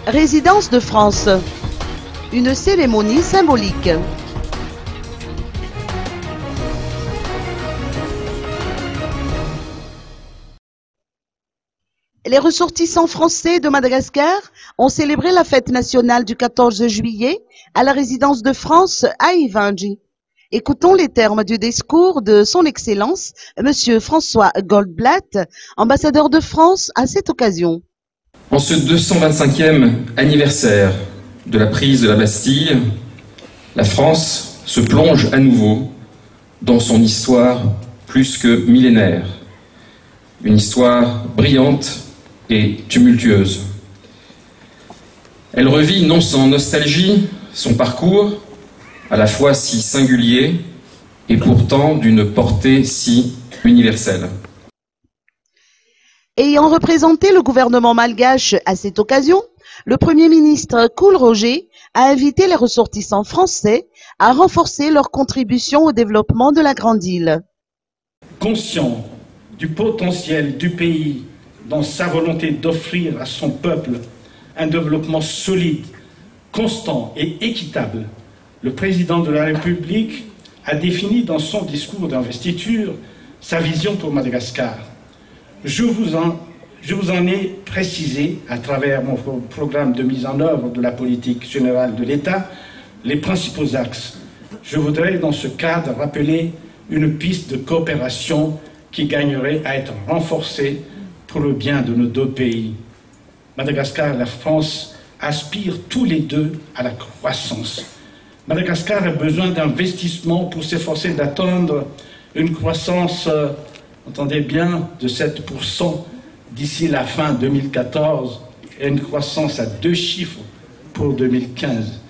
Résidence de France. Une cérémonie symbolique. Les ressortissants français de Madagascar ont célébré la fête nationale du 14 juillet à la résidence de France à Ivangi. Écoutons les termes du discours de son Excellence, Monsieur François Goldblatt, ambassadeur de France à cette occasion. En ce 225e anniversaire de la prise de la Bastille, la France se plonge à nouveau dans son histoire plus que millénaire. Une histoire brillante et tumultueuse. Elle revit non sans nostalgie son parcours, à la fois si singulier et pourtant d'une portée si universelle. Ayant représenté le gouvernement malgache à cette occasion, le Premier ministre Kool Roger a invité les ressortissants français à renforcer leur contribution au développement de la Grande Île. Conscient du potentiel du pays dans sa volonté d'offrir à son peuple un développement solide, constant et équitable, le président de la République a défini dans son discours d'investiture sa vision pour Madagascar. Je vous en ai précisé, à travers mon programme de mise en œuvre de la politique générale de l'État, les principaux axes. Je voudrais dans ce cadre rappeler une piste de coopération qui gagnerait à être renforcée pour le bien de nos deux pays. Madagascar et la France aspirent tous les deux à la croissance. Madagascar a besoin d'investissements pour s'efforcer d'atteindre une croissance, entendez bien, de 7% d'ici la fin 2014 et une croissance à 2 chiffres pour 2015.